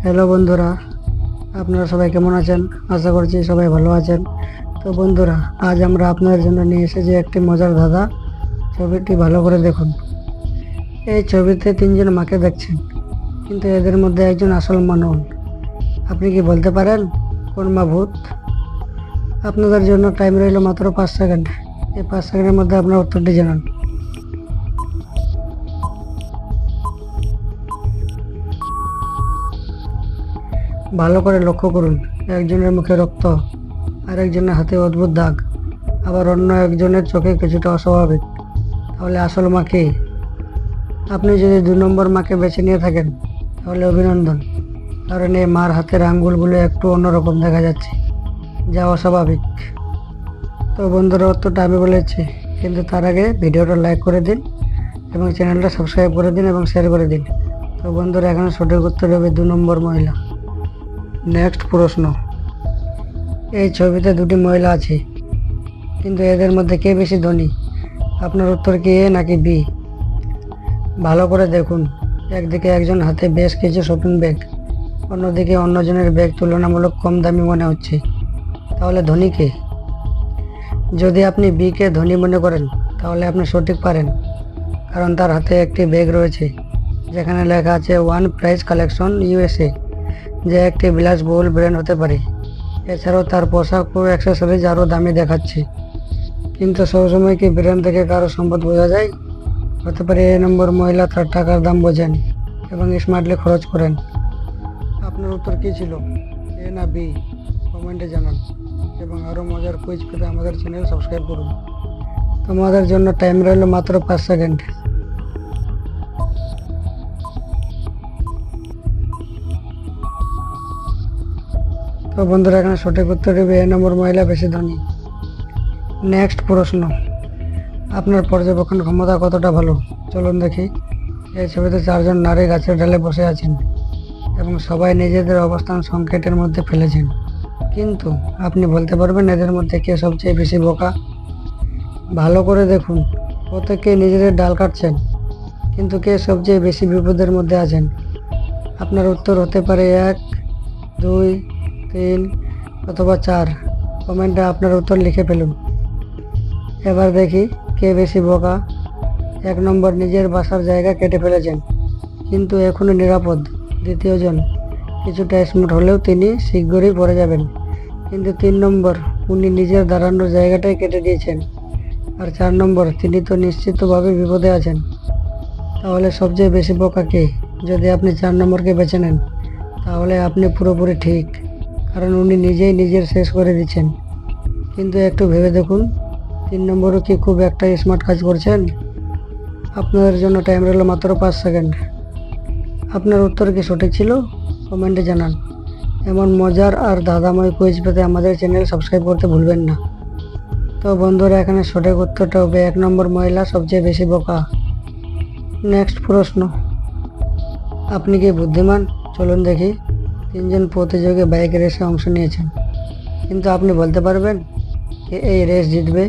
Hello বন্ধুরা, আপনারা সবাই কেমন আছেন? আশা করছি সবাই ভালো আছেন। তো বন্ধুরা, আজ আমরা আপনাদের জন্য নিয়ে এসেছি একটি মজার ধাঁধা। ছবিটি ভালো করে দেখুন। এই ছবিতে তিনজন মাকে দেখছেন, কিন্তু এদের মধ্যে একজন আসল মা নন। আপনি কি বলতে পারেন কোন মা ভূত? আপনাদের জন্য টাইম রইল মাত্র 5 সেকেন্ড। এই 5 সেকেন্ডের মধ্যে আপনার উত্তরটি জানান। ভালো করে লক্ষ্য করুন। একজনের মুখে রক্ত, আর একজনের হাতে অদ্ভুত দাগ, আবার অন্য একজনের চোখে কিছুটা অস্বাভাবিক। তাহলে আসল মা কে? আপনি যদি 2 নম্বর মাকে বেছে নিয়ে থাকেন, তাহলে অভিনন্দন, কারণ এই মার হাতের আঙ্গুলগুলো একটু অন্যরকম দেখা যাচ্ছে, যা অস্বাভাবিক। তো বন্ধুরা, উত্তরটা আমি বলেছি, কিন্তু তার আগে ভিডিওটা লাইক করে দিন এবং চ্যানেলটা সাবস্ক্রাইব করে দিন এবং শেয়ার করে দিন। তো বন্ধুরা, এখানে সঠিক উত্তর হবে 2 নম্বর মহিলা। নেক্সট প্রশ্ন। এই ছবিতে দুটি মহিলা আছে, কিন্তু এদের মধ্যে কে বেশি ধনী? আপনার উত্তর কি এ নাকি বি? ভালো করে দেখুন। একদিকে একজন হাতে বেশ কিছু শপিং ব্যাগ, অন্যদিকে অন্যজনের ব্যাগ তুলনামূলক কম দামি মনে হচ্ছে। তাহলে ধনী কে? যদি আপনি বি কে ধনী মনে করেন, তাহলে আপনি সঠিক পারেন, কারণ তার হাতে একটি ব্যাগ রয়েছে যেখানে লেখা আছে ওয়ান প্রাইস কালেকশন ইউএসএ, যা একটি বিলাসবহুল ব্র্যান্ড হতে পারে। এছাড়াও তার পোশাক ও অ্যাক্সেসরিজ আরও দামি দেখাচ্ছে। কিন্তু সবসময় কি ব্র্যান্ড থেকে কারো সম্পদ বোঝা যায়? হতে পারে এ নম্বর মহিলা তার টাকার দাম বোঝেন এবং স্মার্টলি খরচ করেন। আপনার উত্তর কী ছিল, এ না বি? কমেন্টে জানান এবং আরও মজার কুইজ পেতে আমাদের চ্যানেল সাবস্ক্রাইব করুন। তোমাদের জন্য টাইম রইল মাত্র 5 সেকেন্ড। তো বন্ধুরা, এখানে সঠিক উত্তর হবে এ নম্বর মহিলা বেশি ধনী। নেক্সট প্রশ্ন। আপনার পর্যবেক্ষণ ক্ষমতা কতটা ভালো? চলুন দেখি। এই ছবিতে 4জন নারী গাছের ডালে বসে আছেন এবং সবাই নিজেদের অবস্থান সংকেতের মধ্যে ফেলেছেন। কিন্তু আপনি বলতে পারবেন এদের মধ্যে কে সবচেয়ে বেশি বোকা? ভালো করে দেখুন। প্রত্যেকেই নিজেদের ডাল কাটছেন, কিন্তু কে সবচেয়ে বেশি বিপদের মধ্যে আছেন? আপনার উত্তর হতে পারে 1, 2, 3 অথবা 4। কমেন্টে আপনার উত্তর লিখে ফেলুন। এবার দেখি কে বেশি বোকা। 1 নম্বর নিজের বাসার জায়গা কেটে ফেলেছেন, কিন্তু এখনও নিরাপদ। দ্বিতীয়জন কিছুটা স্মার্ট হলেও তিনি শীঘ্রই পড়ে যাবেন। কিন্তু 3 নম্বর, উনি নিজের দাঁড়ানোর জায়গাটাই কেটে দিয়েছেন। আর 4 নম্বর, তিনি তো নিশ্চিতভাবে বিপদে আছেন। তাহলে সবচেয়ে বেশি বোকা কে? যদি আপনি 4 নম্বরকে বেছে নেন, তাহলে আপনি পুরোপুরি ঠিক, কারণ উনি নিজেই নিজের শেষ করে দিচ্ছেন। কিন্তু একটু ভেবে দেখুন, 3 নম্বরও কি খুব একটা স্মার্ট কাজ করছেন? আপনাদের জন্য টাইম রইল মাত্র 5 সেকেন্ড। আপনার উত্তর কি সঠিক ছিল? কমেন্টে জানান। এমন মজার আর ধাঁধাময় কুইজ পেতে আমাদের চ্যানেল সাবস্ক্রাইব করতে ভুলবেন না। তো বন্ধুরা, এখানে সঠিক উত্তরটা হবে 1 নম্বর মহিলা সবচেয়ে বেশি বোকা। নেক্সট প্রশ্ন। আপনি কি বুদ্ধিমান? চলুন দেখি। 3জন প্রতিযোগী বাইক রেসে অংশ নিয়েছেন, কিন্তু আপনি বলতে পারবেন কে এই রেস জিতবে?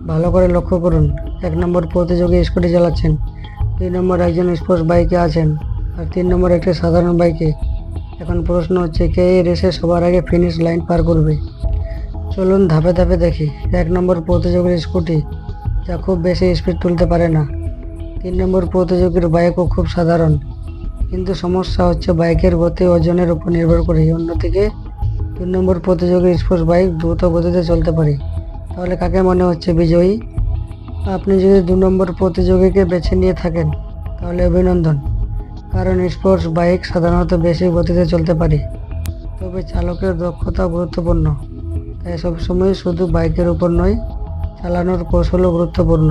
ভালো করে লক্ষ্য করুন। 1 নম্বর প্রতিযোগী স্কুটি চালাচ্ছেন, 2 নম্বর একজন স্পোর্টস বাইকে আছেন, আর 3 নম্বর একটি সাধারণ বাইকে। এখন প্রশ্ন হচ্ছে, কে এই রেসে সবার আগে ফিনিশ লাইন পার করবে? চলুন ধাপে ধাপে দেখি। 1 নম্বর প্রতিযোগীর স্কুটি, যা খুব বেশি স্পিড তুলতে পারে না। 3 নম্বর প্রতিযোগীর বাইকও খুব সাধারণ, কিন্তু সমস্যা হচ্ছে বাইকের গতি ওজনের উপর নির্ভর করে। অন্যদিকে 2 নম্বর প্রতিযোগীর স্পোর্টস বাইক দ্রুত গতিতে চলতে পারে। তাহলে কাকে মনে হচ্ছে বিজয়ী? আপনি যদি 2 নম্বর প্রতিযোগীকে বেছে নিয়ে থাকেন, তাহলে অভিনন্দন, কারণ স্পোর্টস বাইক সাধারণত বেশি গতিতে চলতে পারে। তবে চালকের দক্ষতা গুরুত্বপূর্ণ, তাই সবসময় শুধু বাইকের উপর নয়, চালানোর কৌশলও গুরুত্বপূর্ণ।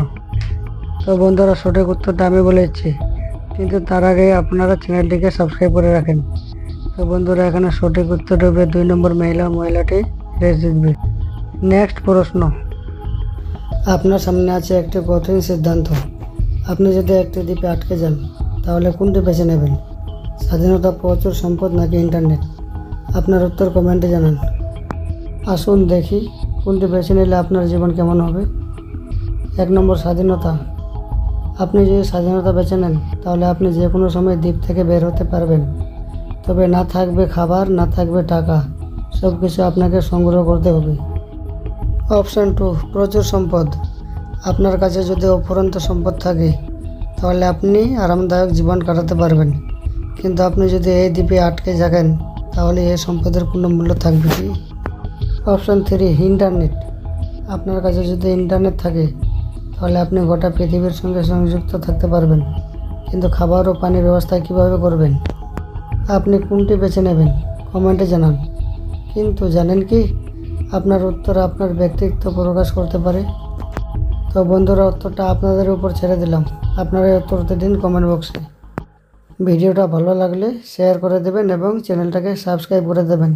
তো বন্ধুরা, সঠিক উত্তরটা আমি বলেছি, কিন্তু তার আগে আপনারা চ্যানেলটিকে সাবস্ক্রাইব করে রাখেন। তো বন্ধুরা, এখানে সঠিক উত্তর হবে 2 নম্বর মহিলাটি রেস জিতবে। নেক্সট প্রশ্ন। আপনার সামনে আছে একটি কঠিন সিদ্ধান্ত। আপনি যদি একটি দ্বীপে আটকে যান, তাহলে কোনটি বেছে নেবেন? স্বাধীনতা, প্রচুর সম্পদ নাকি ইন্টারনেট? আপনার উত্তর কমেন্টে জানান। আসুন দেখি কোনটি বেছে নিলে আপনার জীবন কেমন হবে। 1 নম্বর স্বাধীনতা। আপনি যদি স্বাধীনতা বেছে নেন, তাহলে আপনি যে কোনো সময় দ্বীপ থেকে বের হতে পারবেন। তবে না থাকবে খাবার, না থাকবে টাকা, সব কিছু আপনাকে সংগ্রহ করতে হবে। অপশান 2, প্রচুর সম্পদ। আপনার কাছে যদি অফুরন্ত সম্পদ থাকে তাহলে আপনি আরামদায়ক জীবন কাটাতে পারবেন, কিন্তু আপনি যদি এই দ্বীপে আটকে থাকেন তাহলে এই সম্পদের কোনো মূল্য থাকবে কি? Option 3, internet. আপনার কাছে যদি ইন্টারনেট থাকে তাহলে আপনি গোটা পৃথিবীর সঙ্গে সংযুক্ত থাকতে পারবেন, কিন্তু খাবার ও পানির ব্যবস্থা কীভাবে করবেন? আপনি কোনটি বেছে নেবেন কমেন্টে জানান। কিন্তু জানেন কি, আপনার উত্তর আপনার ব্যক্তিত্ব প্রকাশ করতে পারে। তো বন্ধুরা, উত্তরটা আপনাদের উপর ছেড়ে দিলাম, আপনারা উত্তরটা দিন কমেন্ট বক্সে। ভিডিওটা ভালো লাগলে শেয়ার করে দেবেন এবং চ্যানেলটাকে সাবস্ক্রাইব করে দেবেন।